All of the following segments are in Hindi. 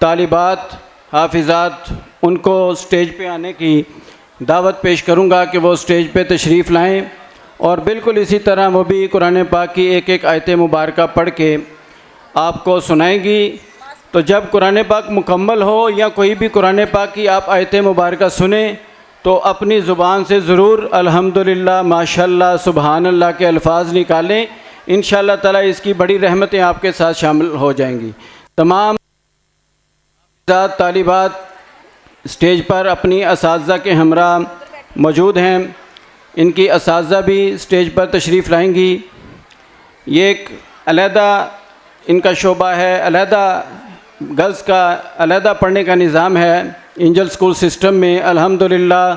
तालिबात हाफिज़ात उनको स्टेज पे आने की दावत पेश करूँगा कि वो स्टेज पे तशरीफ़ लाएँ और बिल्कुल इसी तरह वो भी कुरान पाक की एक एक आयत मुबारका पढ़ के आपको सुनाएंगी। तो जब कुरान पाक मुकम्मल हो या कोई भी कुरान पाक की आप आयत मुबारका सुने तो अपनी ज़ुबान से ज़रूर अल्हम्दुलिल्लाह, माशाअल्लाह, सुबहानल्लाह के अल्फाज निकालें। इंशाअल्लाह ताला इसकी बड़ी रहमतें आपके साथ शामिल हो जाएंगी। तमाम तालिबात स्टेज पर अपनी असातिज़ा के हमरा मौजूद हैं। इनकी असातिज़ा भी स्टेज पर तशरीफ़ लाएंगी। ये एक अलहदा इनका शोबा है, अलहदा गर्ल्स का अलहदा पढ़ने का निज़ाम है एंजल स्कूल सिस्टम में। अल्हम्दुलिल्लाह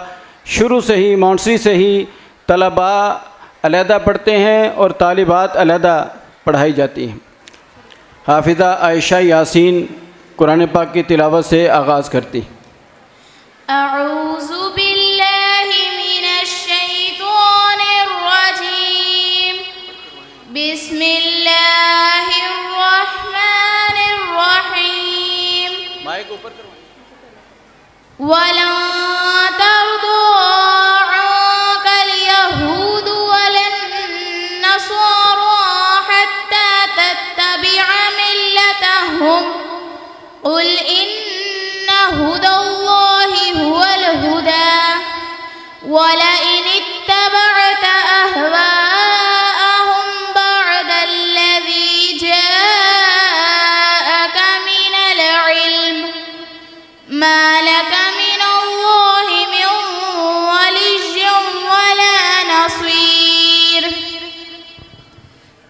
शुरू से ही मॉन्टसरी से ही तलबा अलहदा पढ़ते हैं और तालिबात अलहदा पढ़ाई जाती हैं। हाफिज़ा आयशा यासीन कुरान पाक की तिलावत से आगाज़ करती। अऊज़ु बिल्लाहि मिनश शैतानिर रजीम, बिस्मिल्लाहिर रहमानिर रहीम। माइक ऊपर करो। वला तर्दू अन्कल यहूद वलन नसारा हत्ता तत्तबिअ मिल्लतहुम कुल इन्न हुदल्लाहि हुवल हुदा वलइन इत्तबअत अहवाअहुम बअदल्लज़ी जाअक मिनल इल्म मा लक मिनल्लाहि मिन वलिय्यिन वला नसीर।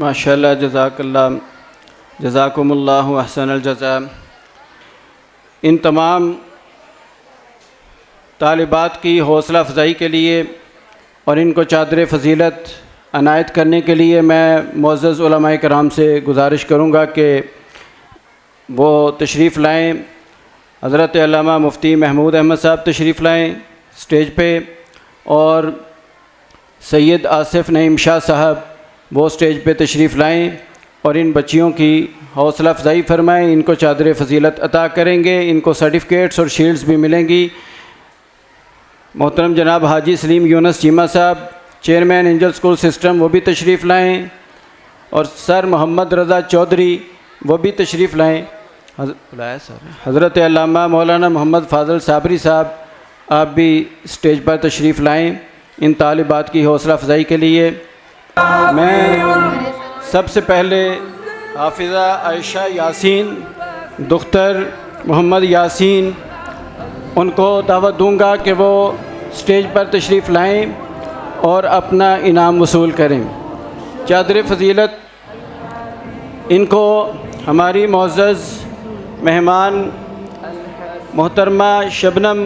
माशाल्लाह जज़ाकल्लाह जज़ाकुमुल्लाहु अहसनल जज़ा। इन तमाम तालिबात की हौसला अफ़ज़ाई के लिए और इनको चादर फ़ज़ीलत अनायत करने के लिए मैं मुअज़्ज़ज़ उलमाए किराम से गुज़ारिश करूँगा कि वो तशरीफ़ लाएँ। हज़रत अल्लामा मुफ्ती महमूद अहमद साहब तशरीफ़ लाएँ स्टेज पे, और सैयद आसिफ़ नईम शाह साहब वो स्टेज पे तशरीफ़ लाएँ और इन बच्चियों की हौसला अफ़ज़ाई फ़रमाएँ, इनको चादर फ़ज़ीलत अता करेंगे, इनको सर्टिफ़िकेट्स और शील्ड्स भी मिलेंगी। मोहतरम जनाब हाजी सलीम यूनुस चीमा साहब चेयरमैन एंजल स्कूल सिस्टम वो भी तशरीफ़ लाएँ, और सर मोहम्मद रज़ा चौधरी वो भी तशरीफ़ लाएँ। बुलाया सर हज़रत अल्लामा मौलाना मोहम्मद फ़ाज़ल साबरी साहब आप भी स्टेज पर तशरीफ़ लाएँ इन तालिबात की हौसला अफ़ज़ाई के लिए। मैं सबसे पहले हाफिज़ा आयशा यासीन दुख्तर मोहम्मद यासीन उनको दावत दूंगा कि वो स्टेज पर तशरीफ़ लाएं और अपना इनाम वसूल करें। चादर फ़ज़ीलत इनको हमारी मुअज़्ज़ज़ मेहमान मोहतरमा शबनम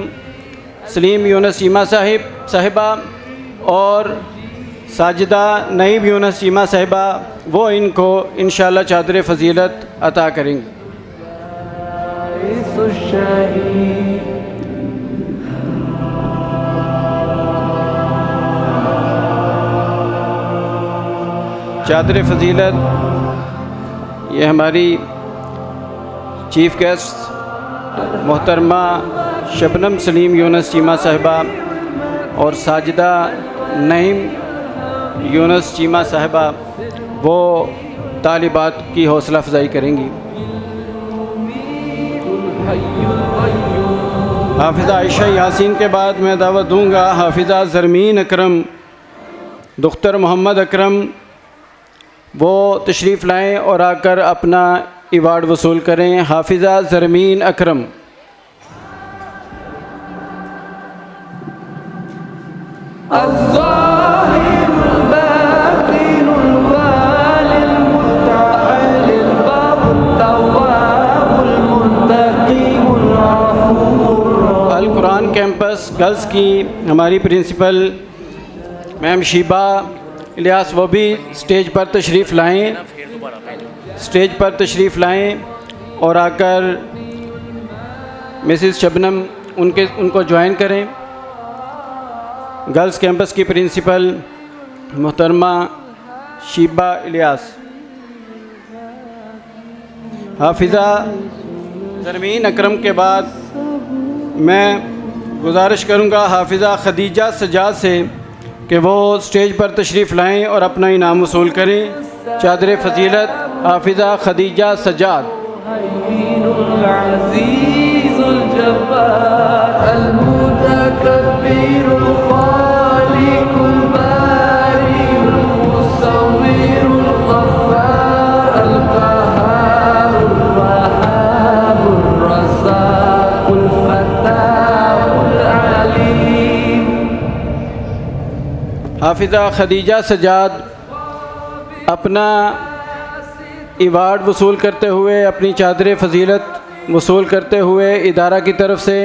सलीम यूनुस चीमा साहिबा और साजिदा नईम यूनुस चीमा साहिबा वो इनको इंशाअल्लाह चादर फ़ज़ीलत अता करेंगे। चादर फ़ज़ीलत ये हमारी चीफ़ गेस्ट मोहतरमा शबनम सलीम यूनुस चीमा साहिबा और साजिदा नईम यूनुस चीमा साहिबा वो तालिबात की हौसला अफ़ज़ाई करेंगी। हाफिज़ा आयशा यासीन के बाद मैं दावत दूंगा हाफिज़ा ज़रमीन अकरम दुख्तर मोहम्मद अकरम वो तशरीफ़ लाएँ और आकर अपना अवार्ड वसूल करें। हाफिज़ा ज़रमीन अकरम। अल कुरान कैंपस गर्ल्स की हमारी प्रिंसिपल मैम शीबा इलियास वो भी स्टेज पर तशरीफ़ लाएं और आकर मिसिस शबनम उनको ज्वाइन करें। गर्ल्स कैंपस की प्रिंसिपल मोहतरमा शीबा इलियास। हाफिज़ा ज़रमीन अकरम के बाद मैं गुजारिश करूँगा हाफिज़ा खदीजा सजाद से कि वो स्टेज पर तशरीफ़ लाएँ और अपना इनाम वसूल करें। चादर फ़ज़ीलत हाफिज़ा खदीजा सजाद। हाफिज़ा खदीजा सजाद अपना अवार्ड वसूल करते हुए, अपनी चादर फजीलत वसूल करते हुए इदारा की तरफ से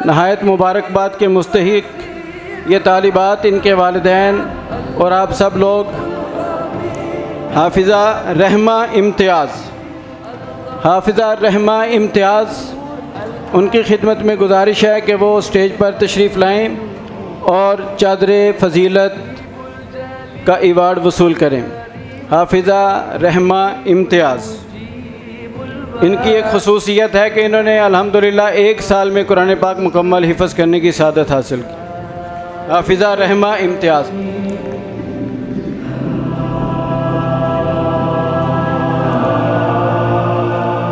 नहायत मुबारकबाद के मुस्तहिक ये तालिबात, इनके वालिदैन और आप सब लोग हाफिज़ा रहमा इम्तियाज़ उनकी खिदमत में गुजारिश है कि वो स्टेज पर तशरीफ़ लाएं और चादर फजीलत का अवार्ड वसूल करें। हाफिज़ा रहमा इम्तियाज़, इनकी एक खसूसियत है कि इन्होंने अल्हम्दुलिल्लाह 1 साल में कुरान पाक मुकम्मल हिफ़्ज़ करने की सआदत हासिल की। हाफिज़ा रहमा इम्तियाज़।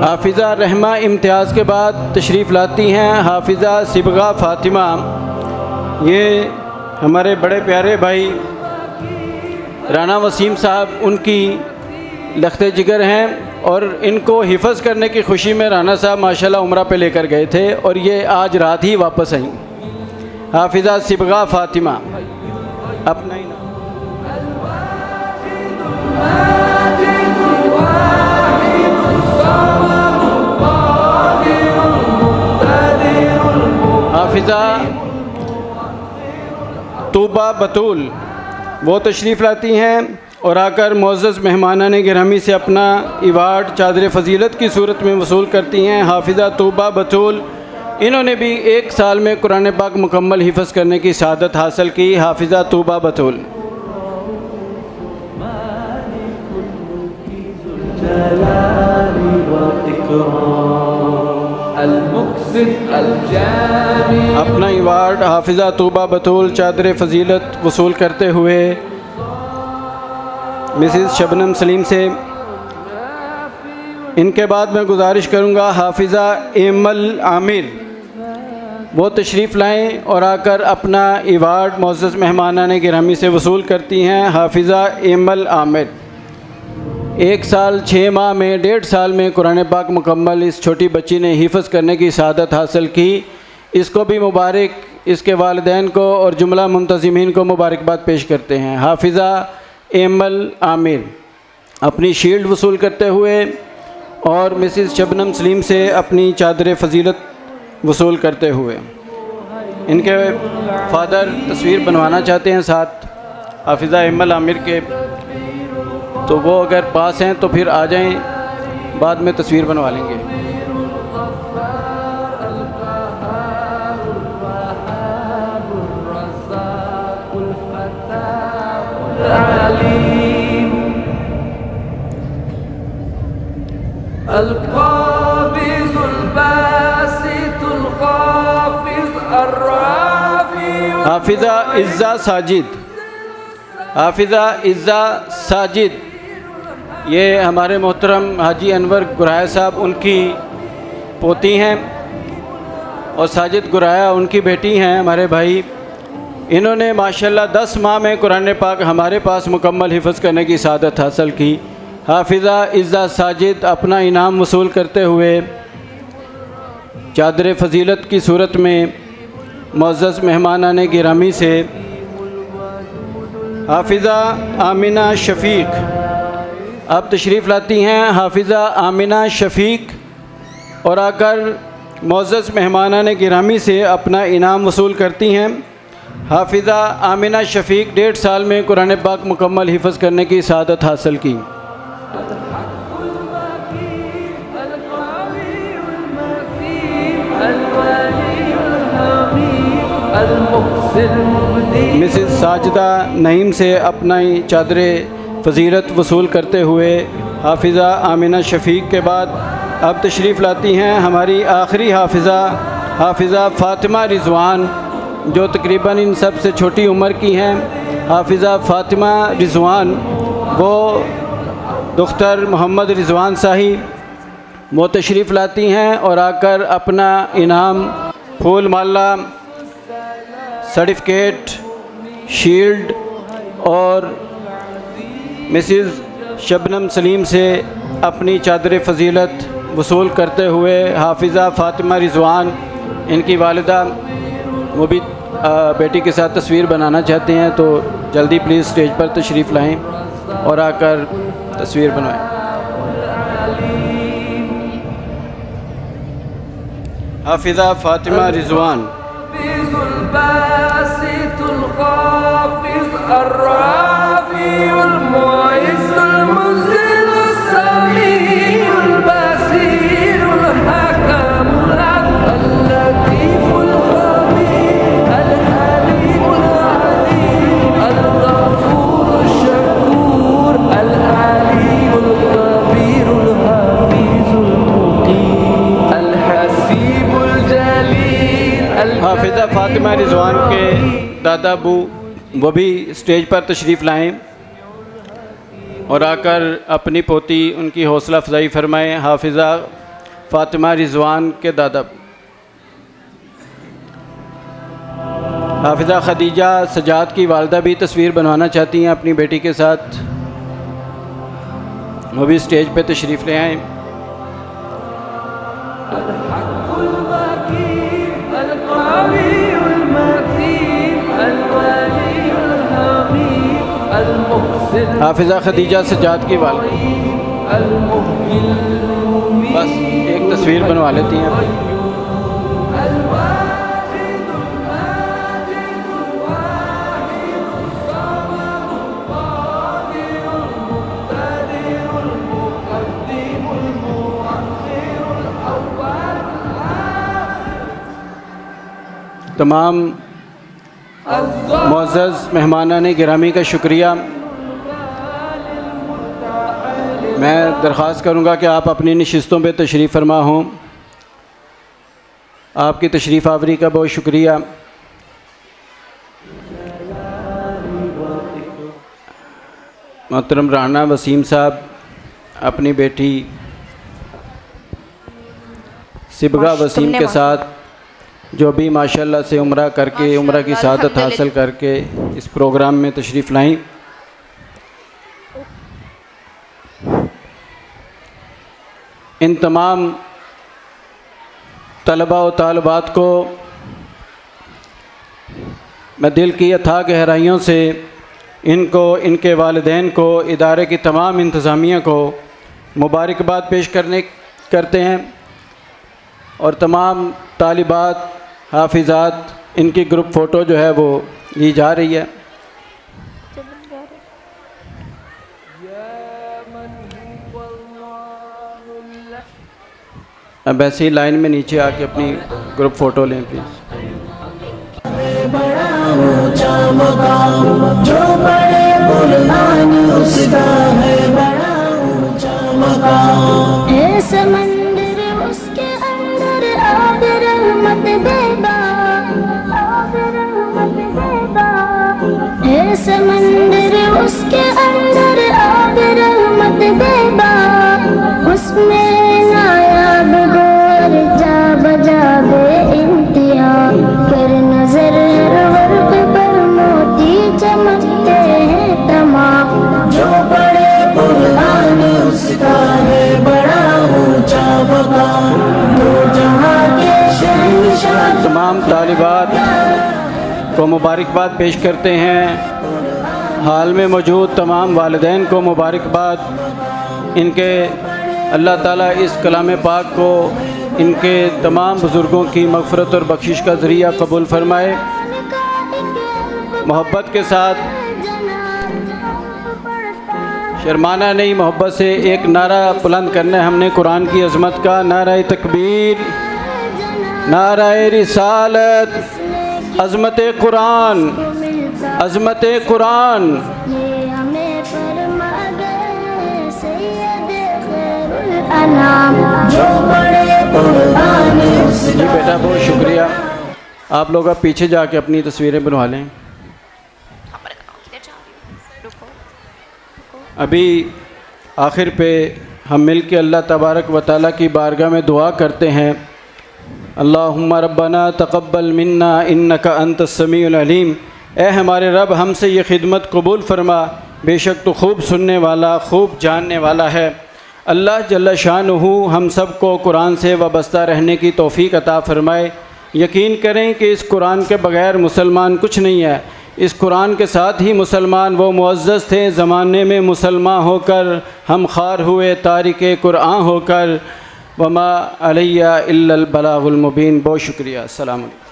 हाफिज़ा रहमा इम्तियाज़ के बाद तशरीफ़ लाती हैं हाफिज़ा सिबगा फ़ातिमा। ये हमारे बड़े प्यारे भाई राना वसीम साहब उनकी लख्ते जिगर हैं और इनको हिफ़्ज़ करने की खुशी में राना साहब माशाल्लाह उम्रा पे लेकर गए थे और ये आज रात ही वापस आई। हाफिज़ा सिबगा फ़ातिमा, अपना ही नाम। हाफिज़ा तूबा बतूल, वो तशरीफ़ लाती हैं और आकर मुअज़्ज़ज़ मेहमानान गिरामी से अपना अवार्ड चादर फजीलत की सूरत में वसूल करती हैं। हाफिज़ा तूबा बतूल, इन्होंने भी 1 साल में कुरान पाक मुकम्मल हिफ़्ज़ करने की सआदत हासिल की। हाफिज़ा तूबा बतूल। अपना अवार्ड हाफिज़ा तूबा बतूल चादर फजीलत वसूल करते हुए मिसेस शबनम सलीम से। इनके बाद मैं गुजारिश करूँगा हाफिज़ा एमल आमिर, वो तशरीफ़ लाएं और आकर अपना अवार्ड मुअज़्ज़ज़ मेहमानान गिरामी से वसूल करती हैं। हाफिज़ा एमल आमिर, 1 साल 6 माह में 1.5 साल में कुरान पाक मुकम्मल इस छोटी बच्ची ने हिफ़्ज़ करने की सआदत हासिल की। इसको भी मुबारक, इसके वालिदैन को और जुमला मुंतज़िमीन को मुबारकबाद पेश करते हैं। हाफिज़ा एमल आमिर अपनी शील्ड वसूल करते हुए और मिसेस शबनम सलीम से अपनी चादर फजीलत वसूल करते हुए। इनके फ़ादर तस्वीर बनवाना चाहते हैं साथ हाफिज़ा एमल आमिर के, तो वो अगर पास हैं तो फिर आ जाएं, बाद में तस्वीर बनवा लेंगे। हाफिज़ा इज़्ज़ा साजिद, हाफिज़ा इज़्ज़ा साजिद, ये हमारे मोहतरम हाजी अनवर गुराया साहब उनकी पोती हैं और साजिद गुराया उनकी बेटी हैं हमारे भाई। इन्होंने माशाल्लाह 10 माह में कुरान पाक हमारे पास मुकम्मल हिफ़्ज़ करने की सआदत हासिल की। हाफिज़ा इज़्ज़ा साजिद अपना इनाम वसूल करते हुए चादर फजीलत की सूरत में मुअज़्ज़ज़ मेहमानान गिरामी से। हाफिज़ा आमिना शफ़ीक़ अब तशरीफ़ लाती हैं हाफिज़ा आमिना शफ़ीक़ और आकर मुअज़्ज़ज़ मेहमानान गिरामी से अपना इनाम वसूल करती हैं। हाफिज़ा आमिना शफ़ीक़ 1.5 साल में कुरान पाक मुकम्मल हिफ़्ज़ करने की सआदत हासिल की। मिसेस साजिदा नईम से अपना चादर फजीलत वसूल करते हुए हाफिज़ा आमिना शफ़ीक़ के बाद अब तशरीफ़ लाती हैं हमारी आखिरी हाफिज़ा, हाफिज़ा फ़ातिमा रिज़वान, जो तकरीबन इन सब से छोटी उम्र की हैं। हाफिज़ा फ़ातिमा रिज़वान वो दुख्तर मोहम्मद रिज़वान साही, वो तशरीफ़ लाती हैं और आकर अपना इनाम फूल माला, सर्टिफिकेट, शील्ड और मिसेस शबनम सलीम से अपनी चादर फजीलत वसूल करते हुए हाफिज़ा फ़ातिमा रिज़वान, इनकी वालिदा वो भी बेटी के साथ तस्वीर बनाना चाहते हैं, तो जल्दी प्लीज़ स्टेज पर तशरीफ़ लाएं। और आकर तस्वीर बनवाएं। हाफिज़ा फ़ातिमा रिजवान। हाफिज़ा फ़ातिमा रिजवान के दादा अबू वो भी स्टेज पर तशरीफ़ लाएं और आकर अपनी पोती उनकी हौसला अफजाई फरमाएं। हाफिज़ा फ़ातिमा रिजवान के दादा हाफिज़ा खदीजा सजाद की वालदा भी तस्वीर बनवाना चाहती हैं अपनी बेटी के साथ, वो भी स्टेज पे तशरीफ़ ले आएँ। हाफिज़ा खदीजा सजाद की वालदा बस एक तस्वीर बनवा लेती हैं। तमाम मुअज़्ज़ज़ मेहमानान गिरामी का शुक्रिया। मैं दरख्वास्त करूँगा कि आप अपनी नशिस्तों पे तशरीफ़ फरमा हों। आपकी तशरीफ़ आवरी का बहुत शुक्रिया। मोहतरम राना वसीम साहब अपनी बेटी सिबगा वसीम के साथ जो भी माशाल्लाह से उम्रा करके उम्रा की सआदत हासिल करके इस प्रोग्राम में तशरीफ़ लाई। इन तमाम तलबा व तालिबात को मैं दिल की अथाह गहराइयों से इनको, इनके वालिदैन को, इदारे की तमाम इंतज़ामिया को मुबारकबाद पेश करते हैं और तमाम तालिबात हाफिज़ात इनकी ग्रुप फ़ोटो जो है वो ली जा रही है। अब ऐसे ही लाइन में नीचे आके अपनी ग्रुप फ़ोटो लें प्लीज़। बड़ा ऊंचा मकाम जो बड़े बुलंद उसका है बड़ा ऊंचा मकाम। है समंदर उसके अंदर आब रहमत बेबाक, आब रहमत बेबाक। है समंदर उसके अंदर आब रहमत बेबाक। उसमें नायाब गोर जा बजा बे इंतहा कर नजर हर वर्क पर मोती चमकते हैं तमाम। जो बड़े बुलंद उसका है बड़ा ऊंचा मकाम। दो जहां के शहंशाह तमाम तालिबात को मुबारकबाद पेश करते हैं। हाल में मौजूद तमाम वालिदैन को मुबारकबाद। इनके अल्लाह ताला इस कलाम पाक को इनके तमाम बुज़ुर्गों की मग़फ़िरत और बख्शिश का ज़रिया कबूल फ़रमाए। मोहब्बत के साथ, शर्माना नहीं, मोहब्बत से एक नारा बुलंद करना है हमने कुरान की अज़मत का। नारा तकबीर, नारा रिसालत, अज़मत कुरान, अज़मत कुरान। जो बड़े बुलंद जी बेटा बहुत शुक्रिया। आप लोग अब पीछे जाके अपनी तस्वीरें बनवा लें। अभी आखिर पे हम मिल के अल्लाह तबारक व तआला की बारगाह में दुआ करते हैं। अल्लाहुम्मा रब्बना तक़ब्बल मिन्ना इन्नका अंतस समीउल अलीम। ए हमारे रब, हमसे ये खिदमत कबूल फरमा, बेशक तो खूब सुनने वाला, खूब जानने वाला है। अल्लाह जल्ल शानुहु हम सब को कुरान से वाबस्ता रहने की तौफ़ीक अता फ़रमाए। यकीन करें कि इस कुरान के बग़ैर मुसलमान कुछ नहीं है। इस कुरान के साथ ही मुसलमान वो मुअज़्ज़ज़ थे ज़माने में मुसलमान होकर हम ख़ार हुए तारिक कुरान होकर। वमा अलैया इल्लल बलागुल मुबीन। बहुत शुक्रिया। अस्सलाम वालेकुम।